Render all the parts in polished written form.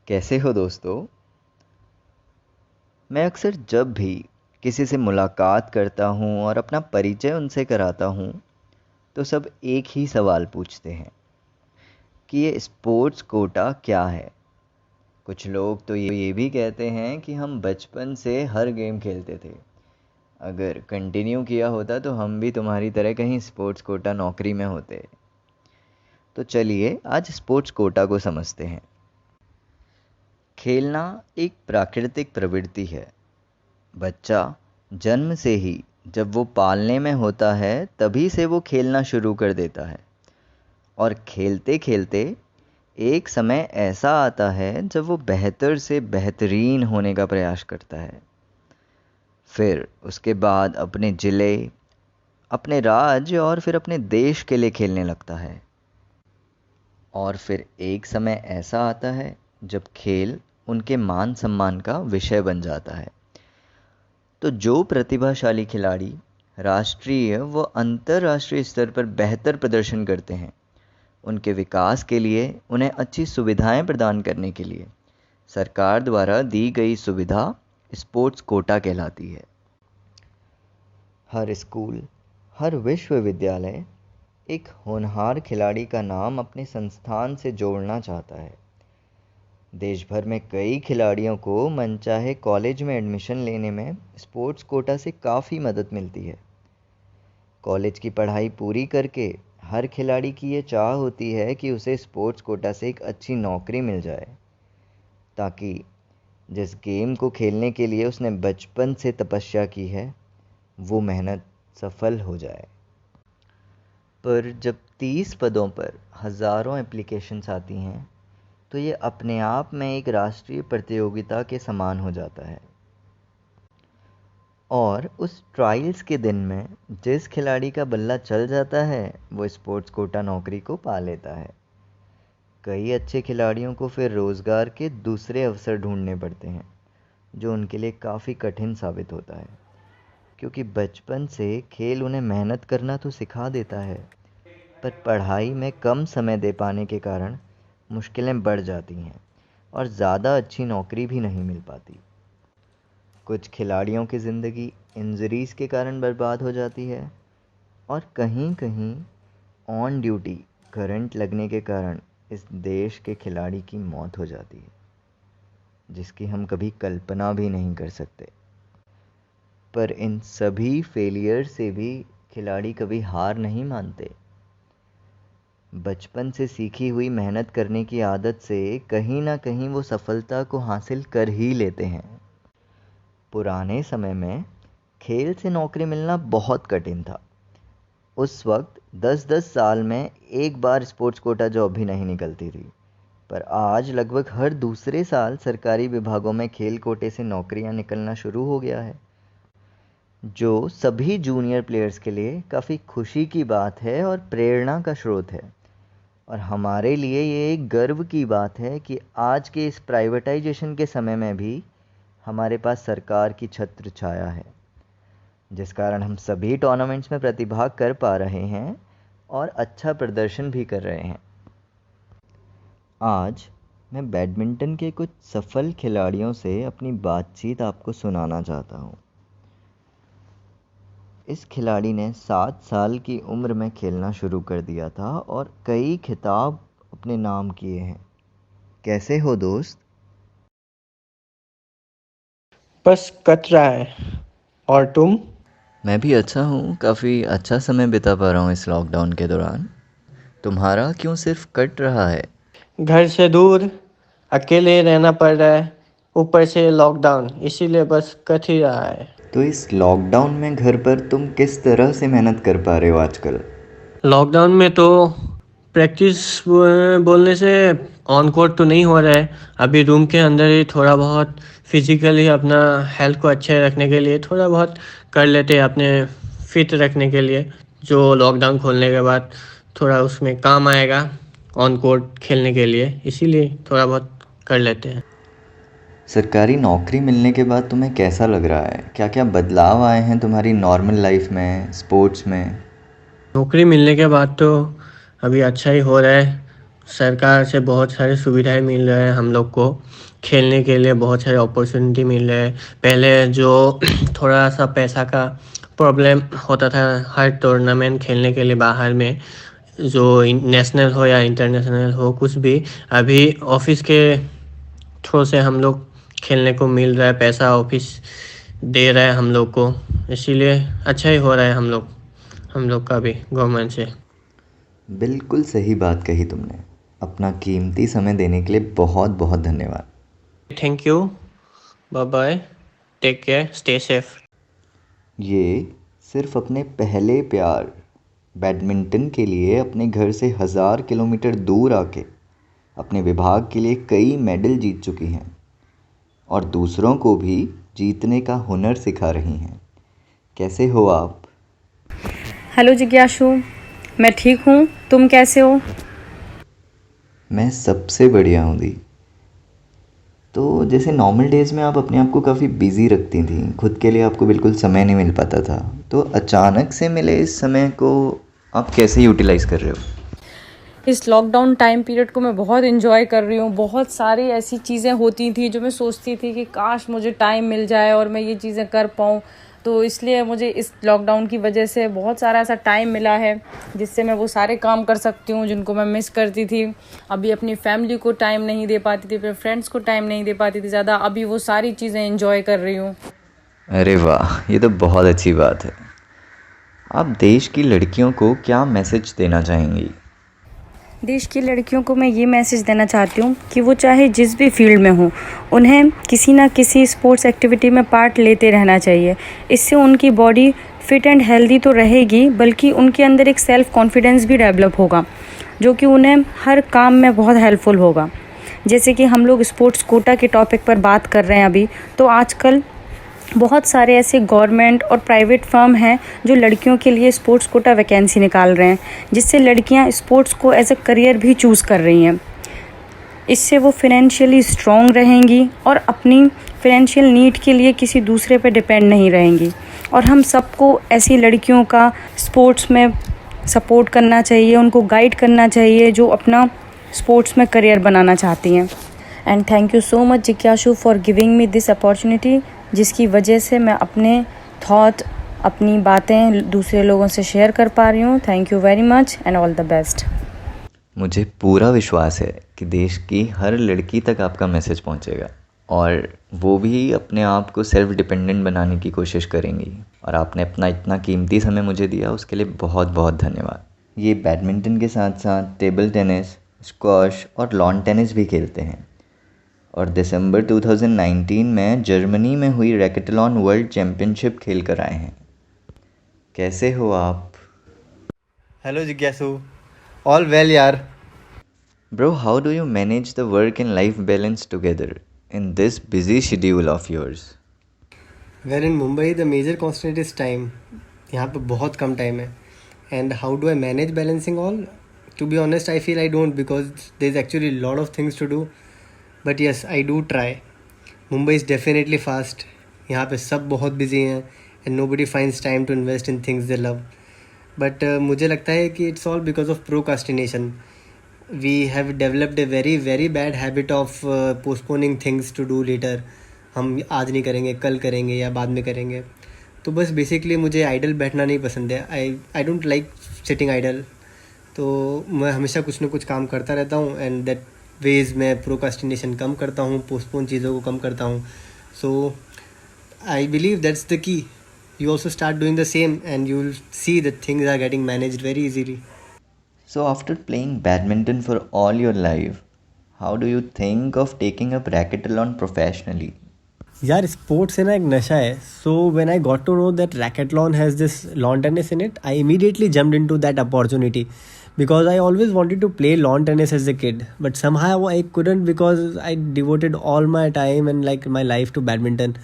कैसे हो दोस्तों। मैं अक्सर जब भी किसी से मुलाकात करता हूँ और अपना परिचय उनसे कराता हूँ तो सब एक ही सवाल पूछते हैं कि ये स्पोर्ट्स कोटा क्या है। कुछ लोग तो ये भी कहते हैं कि हम बचपन से हर गेम खेलते थे, अगर कंटिन्यू किया होता तो हम भी तुम्हारी तरह कहीं स्पोर्ट्स कोटा नौकरी में होते। तो चलिए आज स्पोर्ट्स कोटा को समझते हैं। खेलना एक प्राकृतिक प्रवृत्ति है। बच्चा जन्म से ही जब वो पालने में होता है तभी से वो खेलना शुरू कर देता है और खेलते खेलते एक समय ऐसा आता है जब वो बेहतर से बेहतरीन होने का प्रयास करता है। फिर उसके बाद अपने जिले, अपने राज्य और फिर अपने देश के लिए खेलने लगता है। और फिर एक समय ऐसा आता है जब खेल उनके मान सम्मान का विषय बन जाता है। तो जो प्रतिभाशाली खिलाड़ी राष्ट्रीय व अंतर्राष्ट्रीय स्तर पर बेहतर प्रदर्शन करते हैं, उनके विकास के लिए उन्हें अच्छी सुविधाएं प्रदान करने के लिए सरकार द्वारा दी गई सुविधा स्पोर्ट्स कोटा कहलाती है। हर स्कूल, हर विश्वविद्यालय एक होनहार खिलाड़ी का नाम अपने संस्थान से जोड़ना चाहता है। देश भर में कई खिलाड़ियों को मनचाहे कॉलेज में एडमिशन लेने में स्पोर्ट्स कोटा से काफ़ी मदद मिलती है। कॉलेज की पढ़ाई पूरी करके हर खिलाड़ी की ये चाह होती है कि उसे स्पोर्ट्स कोटा से एक अच्छी नौकरी मिल जाए, ताकि जिस गेम को खेलने के लिए उसने बचपन से तपस्या की है वो मेहनत सफल हो जाए। पर जब 30 पदों पर हज़ारों एप्लीकेशंस आती हैं तो ये अपने आप में एक राष्ट्रीय प्रतियोगिता के समान हो जाता है। और उस ट्रायल्स के दिन में जिस खिलाड़ी का बल्ला चल जाता है वो स्पोर्ट्स कोटा नौकरी को पा लेता है। कई अच्छे खिलाड़ियों को फिर रोज़गार के दूसरे अवसर ढूंढने पड़ते हैं, जो उनके लिए काफ़ी कठिन साबित होता है, क्योंकि बचपन से खेल उन्हें मेहनत करना तो सिखा देता है, पर पढ़ाई में कम समय दे पाने के कारण मुश्किलें बढ़ जाती हैं और ज़्यादा अच्छी नौकरी भी नहीं मिल पाती। कुछ खिलाड़ियों की ज़िंदगी इंजरीज़ के कारण बर्बाद हो जाती है और कहीं कहीं ऑन ड्यूटी करंट लगने के कारण इस देश के खिलाड़ी की मौत हो जाती है, जिसकी हम कभी कल्पना भी नहीं कर सकते। पर इन सभी फेलियर से भी खिलाड़ी कभी हार नहीं मानते। बचपन से सीखी हुई मेहनत करने की आदत से कहीं ना कहीं वो सफलता को हासिल कर ही लेते हैं। पुराने समय में खेल से नौकरी मिलना बहुत कठिन था। उस वक्त 10-10 साल में एक बार स्पोर्ट्स कोटा जॉब भी नहीं निकलती थी, पर आज लगभग हर दूसरे साल सरकारी विभागों में खेल कोटे से नौकरियां निकलना शुरू हो गया है, जो सभी जूनियर प्लेयर्स के लिए काफ़ी खुशी की बात है और प्रेरणा का स्रोत है। और हमारे लिए ये एक गर्व की बात है कि आज के इस प्राइवेटाइजेशन के समय में भी हमारे पास सरकार की छत्र छाया है, जिस कारण हम सभी टूर्नामेंट्स में प्रतिभाग कर पा रहे हैं और अच्छा प्रदर्शन भी कर रहे हैं। आज मैं बैडमिंटन के कुछ सफल खिलाड़ियों से अपनी बातचीत आपको सुनाना चाहता हूँ। इस खिलाड़ी ने 7 साल की उम्र में खेलना शुरू कर दिया था और कई खिताब अपने नाम किए हैं। कैसे हो दोस्त? बस कट रहा है। और तुम? मैं भी अच्छा हूँ, काफ़ी अच्छा समय बिता पा रहा हूँ इस लॉकडाउन के दौरान। तुम्हारा क्यों सिर्फ कट रहा है? घर से दूर अकेले रहना पड़ रहा है, ऊपर से लॉकडाउन, इसीलिए बस कट ही रहा है। तो इस लॉकडाउन में घर पर तुम किस तरह से मेहनत कर पा रहे हो आजकल? लॉकडाउन में तो प्रैक्टिस बोलने से ऑन कोर्ट तो नहीं हो रहा है। अभी रूम के अंदर ही थोड़ा बहुत फिजिकली अपना हेल्थ को अच्छे रखने के लिए थोड़ा बहुत कर लेते हैं, अपने फिट रखने के लिए, जो लॉकडाउन खोलने के बाद थोड़ा उसमें काम आएगा ऑन कोर्ट खेलने के लिए, इसीलिए थोड़ा बहुत कर लेते हैं। सरकारी नौकरी मिलने के बाद तुम्हें कैसा लग रहा है? क्या क्या बदलाव आए हैं तुम्हारी नॉर्मल लाइफ में, स्पोर्ट्स में? नौकरी मिलने के बाद तो अभी अच्छा ही हो रहा है। सरकार से बहुत सारी सुविधाएं मिल रहे हैं हम लोग को, खेलने के लिए बहुत सारे अपॉर्चुनिटी मिल रहे हैं। पहले जो थोड़ा सा पैसा का प्रॉब्लम होता था हर टूर्नामेंट खेलने के लिए बाहर में, जो नेशनल हो या इंटरनेशनल हो कुछ भी, अभी ऑफिस के थ्रू से हम लोग खेलने को मिल रहा है, पैसा ऑफिस दे रहा है हम लोग को, इसीलिए अच्छा ही हो रहा है हम लोग का भी गवर्नमेंट से। बिल्कुल सही बात कही तुमने। अपना कीमती समय देने के लिए बहुत बहुत धन्यवाद। Thank you, bye bye, take care, stay safe. ये सिर्फ अपने पहले प्यार बैडमिंटन के लिए अपने घर से 1000 किलोमीटर दूर आके अपने विभाग के लिए कई मेडल जीत चुकी हैं और दूसरों को भी जीतने का हुनर सिखा रही हैं। कैसे हो आप? हेलो जिज्ञासु, मैं ठीक हूँ। तुम कैसे हो? मैं सबसे बढ़िया हूँ दी। तो जैसे नॉर्मल डेज़ में आप अपने आप को काफ़ी बिज़ी रखती थी, खुद के लिए आपको बिल्कुल समय नहीं मिल पाता था, तो अचानक से मिले इस समय को आप कैसे यूटिलाइज़ कर रहे हो? इस लॉकडाउन टाइम पीरियड को मैं बहुत इन्जॉय कर रही हूँ। बहुत सारी ऐसी चीज़ें होती थी जो मैं सोचती थी कि काश मुझे टाइम मिल जाए और मैं ये चीज़ें कर पाऊँ। तो इसलिए मुझे इस लॉकडाउन की वजह से बहुत सारा ऐसा टाइम मिला है जिससे मैं वो सारे काम कर सकती हूँ जिनको मैं मिस करती थी। अभी अपनी फैमिली को टाइम नहीं दे पाती थी, अपने फ्रेंड्स को टाइम नहीं दे पाती थी ज़्यादा, अभी वो सारी चीज़ें इन्जॉय कर रही हूँ। अरे वाह, ये तो बहुत अच्छी बात है। आप देश की लड़कियों को क्या मैसेज देना चाहेंगी? देश की लड़कियों को मैं ये मैसेज देना चाहती हूँ कि वो चाहे जिस भी फील्ड में हो, उन्हें किसी ना किसी स्पोर्ट्स एक्टिविटी में पार्ट लेते रहना चाहिए। इससे उनकी बॉडी फिट एंड हेल्दी तो रहेगी, बल्कि उनके अंदर एक सेल्फ कॉन्फिडेंस भी डेवलप होगा, जो कि उन्हें हर काम में बहुत हेल्पफुल होगा। जैसे कि हम लोग स्पोर्ट्स कोटा के टॉपिक पर बात कर रहे हैं अभी, तो आजकल बहुत सारे ऐसे गवर्नमेंट और प्राइवेट फर्म हैं जो लड़कियों के लिए स्पोर्ट्स कोटा वैकेंसी निकाल रहे हैं, जिससे लड़कियां स्पोर्ट्स को एज अ करियर भी चूज़ कर रही हैं। इससे वो फिनेंशियली स्ट्रॉन्ग रहेंगी और अपनी फिनेंशियल नीड के लिए किसी दूसरे पर डिपेंड नहीं रहेंगी। और हम सबको ऐसी लड़कियों का स्पोर्ट्स में सपोर्ट करना चाहिए, उनको गाइड करना चाहिए जो अपना स्पोर्ट्स में करियर बनाना चाहती हैं। And thank you so much जिज्ञासु for giving me this opportunity, जिसकी वजह से मैं अपने थॉट, अपनी बातें दूसरे लोगों से शेयर कर पा रही हूँ। Thank you very much and all the best. मुझे पूरा विश्वास है कि देश की हर लड़की तक आपका मैसेज पहुंचेगा और वो भी अपने आप को सेल्फ डिपेंडेंट बनाने की कोशिश करेंगी। और आपने अपना इतना कीमती समय मुझे दिया, उसके लिए बहुत बहुत धन्यवाद। ये बैडमिंटन के साथ साथ टेबल टेनिस, स्क्वॉश और लॉन टेनिस भी खेलते हैं और दिसंबर 2019 में जर्मनी में हुई रैकेटलॉन वर्ल्ड चैम्पियनशिप खेल कर आए हैं। कैसे हो आप? हेलो जिज्ञासु, ऑल वेल यार। Bro, how do you manage the work and life balance together in this busy schedule of yours? Well in Mumbai the major constant is time. यहाँ पे बहुत कम टाइम है। And how do I manage balancing all? To be honest I feel I don't, because there is actually lot of things to do, but yes I do try. Mumbai is definitely fast. यहाँ पे सब बहुत busy हैं and nobody finds time to invest in things they love. But मुझे लगता है कि it's all because of procrastination. We have developed a very very bad habit of postponing things to do later. हम आज नहीं करेंगे, कल करेंगे या बाद में करेंगे। तो बस बेसिकली मुझे आइडल बैठना नहीं पसंद है। I don't like sitting idle. तो मैं हमेशा कुछ ना कुछ काम करता रहता हूँ एंड दैट वेज मैं प्रोकास्टिनेशन कम करता हूँ, पोस्टपोन चीज़ों को कम करता हूँ। So I believe that's the key. You also start doing the same and you'll see that things are getting managed very easily. So after playing badminton for all your life, how do you think of taking up racquetball professionally? यार sports है ना, एक नशा है। So when I got to know that racketlon has this lawn tennis in it, I immediately jumped into that opportunity because I always wanted to play lawn tennis as a kid, but somehow I couldn't because I devoted all my time and like my life to badminton.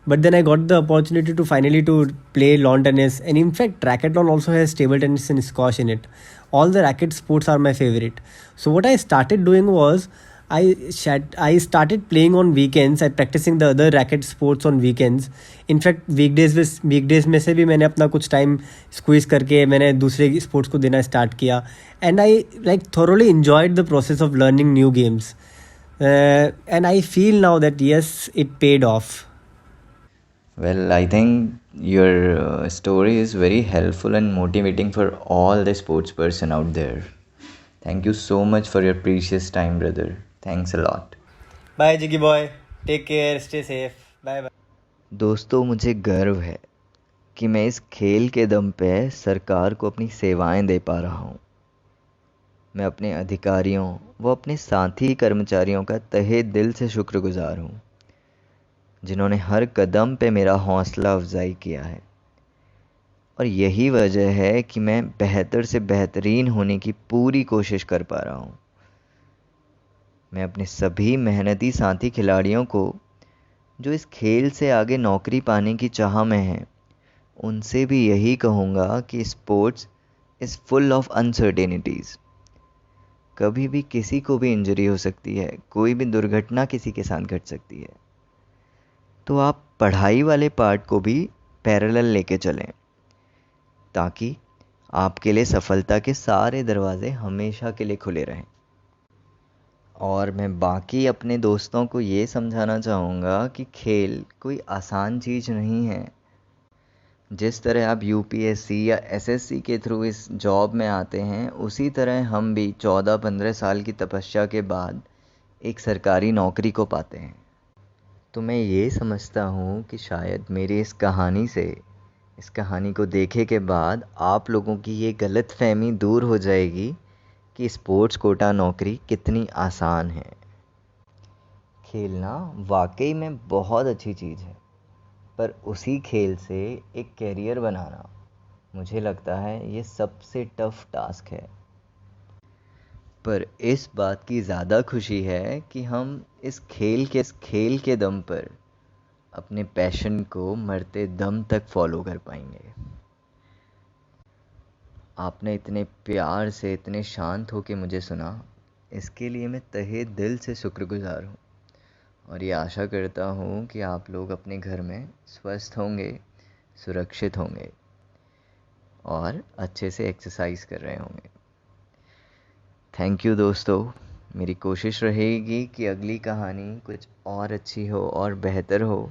But then I got the opportunity to finally to play lawn tennis, and in fact racquetball also has table tennis and squash in it. All the racket sports are my favorite. So what I started doing was I started playing on weekends. I practicing the other racket sports on weekends. In fact weekdays में से भी मैंने अपना कुछ time squeeze करके मैंने दूसरे sports को देना स्टार्ट किया. And I like thoroughly enjoyed the process of learning new games. And I feel now that yes, it paid off. Well, I think your story is very helpful and motivating for all the sports person out there. Thank you so much for your precious time, brother. Thanks a lot. Bye Jiggy boy. Take care. Stay safe. Bye bye. दोस्तों, मुझे गर्व है कि मैं इस खेल के दम पे सरकार को अपनी सेवाएं दे पा रहा हूँ. मैं अपने अधिकारियों व अपने साथी कर्मचारियों का तहे दिल से शुक्रगुजार हूँ, जिन्होंने हर कदम पे मेरा हौसला अफजाई किया है. और यही वजह है कि मैं बेहतर से बेहतरीन होने की पूरी कोशिश कर पा रहा हूँ. मैं अपने सभी मेहनती साथी खिलाड़ियों को जो इस खेल से आगे नौकरी पाने की चाह में हैं, उनसे भी यही कहूँगा कि sports is full of uncertainties. कभी भी किसी को भी इंजरी हो सकती है, कोई भी दुर्घटना किसी के साथ घट सकती है. तो आप पढ़ाई वाले पार्ट को भी पैरेलल लेके चलें, ताकि आपके लिए सफलता के सारे दरवाजे हमेशा के लिए खुले रहें. और मैं बाकी अपने दोस्तों को ये समझाना चाहूँगा कि खेल कोई आसान चीज़ नहीं है. जिस तरह आप यूपीएससी या एसएससी के थ्रू इस जॉब में आते हैं, उसी तरह हम भी 14-15 साल की तपस्या के बाद एक सरकारी नौकरी को पाते हैं. तो मैं ये समझता हूँ कि शायद मेरी इस कहानी को देखे के बाद आप लोगों की ये गलतफहमी दूर हो जाएगी कि स्पोर्ट्स कोटा नौकरी कितनी आसान है. खेलना वाकई में बहुत अच्छी चीज़ है, पर उसी खेल से एक कैरियर बनाना, मुझे लगता है ये सबसे टफ टास्क है. पर इस बात की ज़्यादा खुशी है कि हम इस खेल के दम पर अपने पैशन को मरते दम तक फॉलो कर पाएंगे. आपने इतने प्यार से, इतने शांत होकर मुझे सुना, इसके लिए मैं तहे दिल से शुक्रगुजार हूँ. और ये आशा करता हूँ कि आप लोग अपने घर में स्वस्थ होंगे, सुरक्षित होंगे और अच्छे से एक्सरसाइज कर रहे होंगे. थैंक यू दोस्तों. मेरी कोशिश रहेगी कि अगली कहानी कुछ और अच्छी हो और बेहतर हो.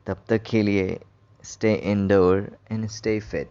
तब तक के लिए stay indoor and stay fit.